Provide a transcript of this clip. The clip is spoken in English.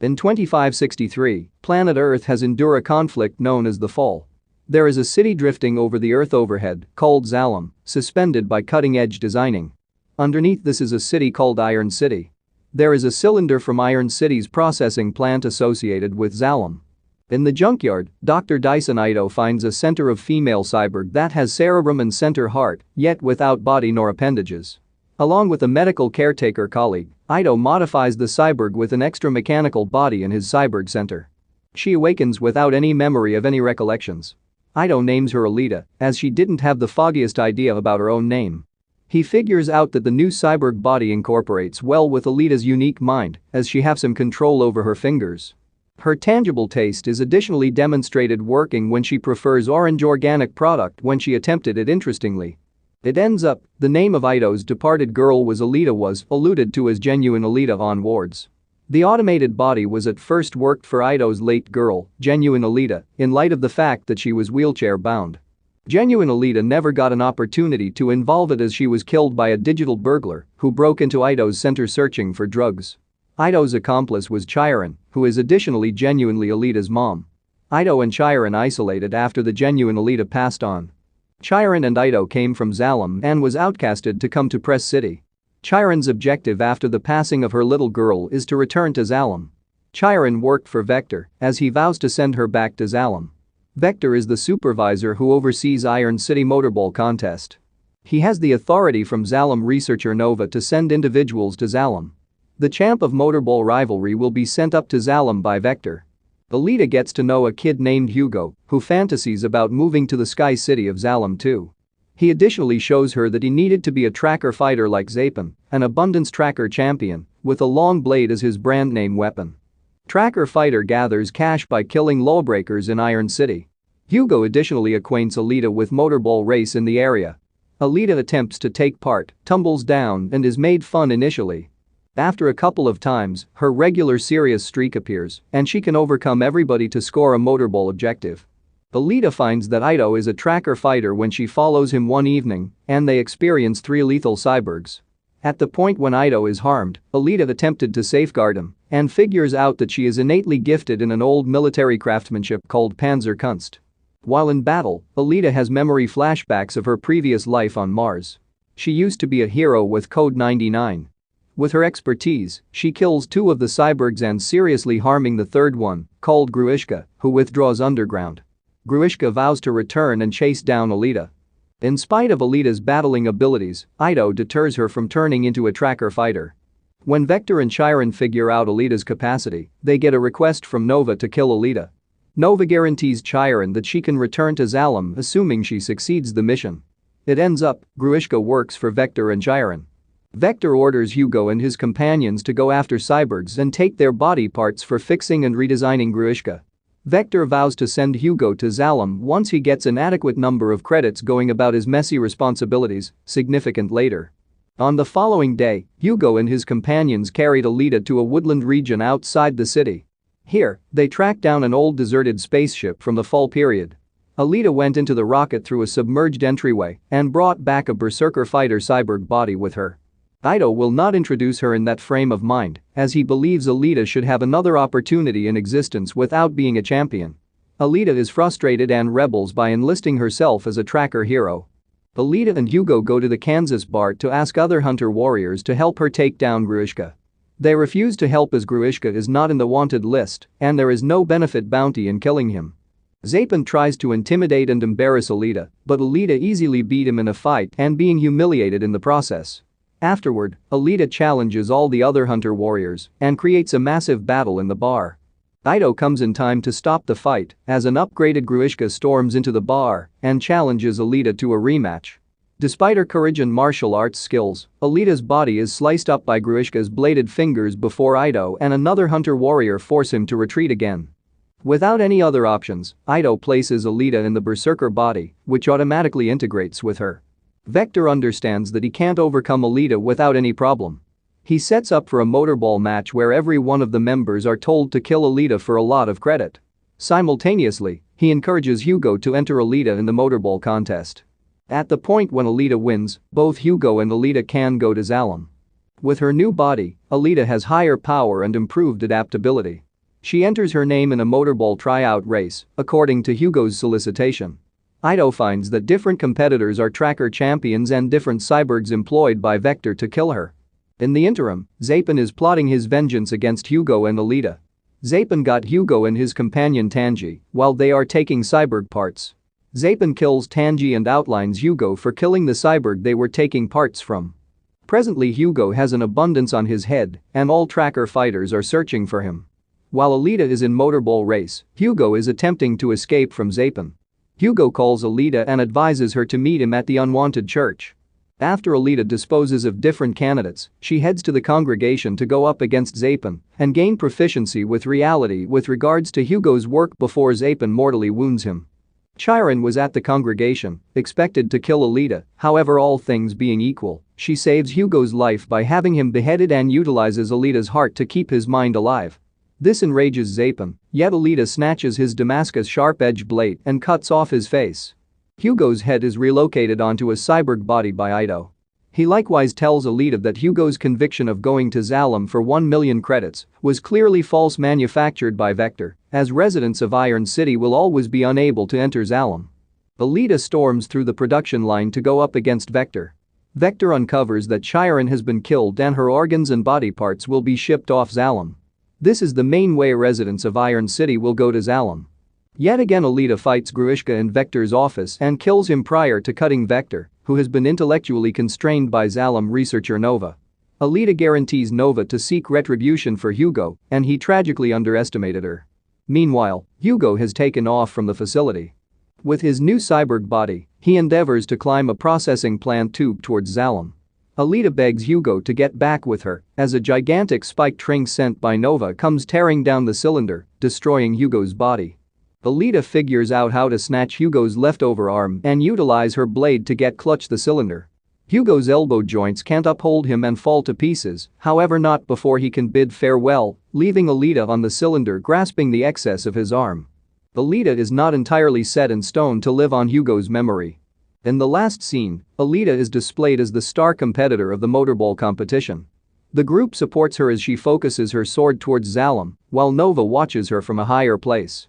In 2563, planet Earth has endured a conflict known as the Fall. There is a city drifting over the Earth overhead, called Zalem, suspended by cutting-edge designing. Underneath this is a city called Iron City. There is a cylinder from Iron City's processing plant associated with Zalem. In the junkyard, Dr. Dyson Ito finds a center of female cyborg that has cerebrum and center heart, yet without body nor appendages. Along with a medical caretaker colleague, Ito modifies the cyborg with an extra mechanical body in his cyborg center. She awakens without any memory of any recollections. Ito names her Alita, as she didn't have the foggiest idea about her own name. He figures out that the new cyborg body incorporates well with Alita's unique mind, as she has some control over her fingers. Her tangible taste is additionally demonstrated working when she prefers orange organic product when she attempted it. Interestingly, it ends up, the name of Ito's departed girl was alluded to as genuine Alita onwards. The automated body was at first worked for Ito's late girl, genuine Alita, in light of the fact that she was wheelchair-bound. Genuine Alita never got an opportunity to involve it as she was killed by a digital burglar who broke into Ito's center searching for drugs. Ito's accomplice was Chiron, who is additionally genuinely Alita's mom. Ito and Chiron isolated after the genuine Alita passed on. Chiron and Ito came from Zalem and was outcasted to come to Press City. Chiron's objective after the passing of her little girl is to return to Zalem. Chiron worked for Vector as he vows to send her back to Zalem. Vector is the supervisor who oversees Iron City Motorball contest. He has the authority from Zalem researcher Nova to send individuals to Zalem. The champ of Motorball rivalry will be sent up to Zalem by Vector. Alita gets to know a kid named Hugo, who fantasies about moving to the Sky City of Zalem too. He additionally shows her that he needed to be a tracker fighter like Zapin, an abundance tracker champion, with a long blade as his brand name weapon. Tracker fighter gathers cash by killing lawbreakers in Iron City. Hugo additionally acquaints Alita with motorball race in the area. Alita attempts to take part, tumbles down and is made fun initially. After a couple of times, her regular serious streak appears and she can overcome everybody to score a motorball objective. Alita finds that Ito is a tracker fighter when she follows him one evening and they experience 3 lethal cyborgs. At the point when Ito is harmed, Alita attempted to safeguard him and figures out that she is innately gifted in an old military craftsmanship called Panzerkunst. While in battle, Alita has memory flashbacks of her previous life on Mars. She used to be a hero with Code 99. With her expertise, she kills 2 of the cyborgs and seriously harming the third one, called Gruishka, who withdraws underground. Gruishka vows to return and chase down Alita. In spite of Alita's battling abilities, Ito deters her from turning into a tracker fighter. When Vector and Chiron figure out Alita's capacity, they get a request from Nova to kill Alita. Nova guarantees Chiron that she can return to Zalem assuming she succeeds the mission. It ends up, Gruishka works for Vector and Chiron. Vector orders Hugo and his companions to go after cyborgs and take their body parts for fixing and redesigning Gruishka. Vector vows to send Hugo to Zalem once he gets an adequate number of credits going about his messy responsibilities, significant later. On the following day, Hugo and his companions carried Alita to a woodland region outside the city. Here, they tracked down an old deserted spaceship from the fall period. Alita went into the rocket through a submerged entryway and brought back a berserker fighter cyborg body with her. Ito will not introduce her in that frame of mind, as he believes Alita should have another opportunity in existence without being a champion. Alita is frustrated and rebels by enlisting herself as a tracker hero. Alita and Hugo go to the Kansas bar to ask other hunter warriors to help her take down Gruishka. They refuse to help as Gruishka is not in the wanted list and there is no benefit bounty in killing him. Zapin tries to intimidate and embarrass Alita, but Alita easily beat him in a fight and being humiliated in the process. Afterward, Alita challenges all the other hunter warriors and creates a massive battle in the bar. Ito comes in time to stop the fight as an upgraded Gruishka storms into the bar and challenges Alita to a rematch. Despite her courage and martial arts skills, Alita's body is sliced up by Gruishka's bladed fingers before Ito and another hunter warrior force him to retreat again. Without any other options, Ito places Alita in the berserker body, which automatically integrates with her. Vector understands that he can't overcome Alita without any problem. He sets up for a motorball match where every one of the members are told to kill Alita for a lot of credit. Simultaneously, he encourages Hugo to enter Alita in the motorball contest. At the point when Alita wins, both Hugo and Alita can go to Zalem. With her new body, Alita has higher power and improved adaptability. She enters her name in a motorball tryout race, according to Hugo's solicitation. Ito finds that different competitors are tracker champions and different cyborgs employed by Vector to kill her. In the interim, Zapin is plotting his vengeance against Hugo and Alita. Zapin got Hugo and his companion Tanji while they are taking cyborg parts. Zapin kills Tanji and outlines Hugo for killing the cyborg they were taking parts from. Presently Hugo has an abundance on his head and all tracker fighters are searching for him. While Alita is in motorball race, Hugo is attempting to escape from Zapin. Hugo calls Alita and advises her to meet him at the unwanted church. After Alita disposes of different candidates, she heads to the congregation to go up against Zapin and gain proficiency with reality with regards to Hugo's work before Zapin mortally wounds him. Chiron was at the congregation, expected to kill Alita, however all things being equal, she saves Hugo's life by having him beheaded and utilizes Alita's heart to keep his mind alive. This enrages Zapin, yet Alita snatches his Damascus sharp-edged blade and cuts off his face. Hugo's head is relocated onto a cyborg body by Ito. He likewise tells Alita that Hugo's conviction of going to Zalem for 1 million credits was clearly false, manufactured by Vector, as residents of Iron City will always be unable to enter Zalem. Alita storms through the production line to go up against Vector. Vector uncovers that Chiron has been killed and her organs and body parts will be shipped off Zalem. This is the main way residents of Iron City will go to Zalem. Yet again Alita fights Gruishka in Vector's office and kills him prior to cutting Vector, who has been intellectually constrained by Zalem researcher Nova. Alita guarantees Nova to seek retribution for Hugo, and he tragically underestimated her. Meanwhile, Hugo has taken off from the facility. With his new cyborg body, he endeavors to climb a processing plant tube towards Zalem. Alita begs Hugo to get back with her as a gigantic spiked ring sent by Nova comes tearing down the cylinder, destroying Hugo's body. Alita figures out how to snatch Hugo's leftover arm and utilize her blade to get clutch the cylinder. Hugo's elbow joints can't uphold him and fall to pieces, however not before he can bid farewell, leaving Alita on the cylinder grasping the excess of his arm. Alita is not entirely set in stone to live on Hugo's memory. In the last scene, Alita is displayed as the star competitor of the motorball competition. The group supports her as she focuses her sword towards Zalem, while Nova watches her from a higher place.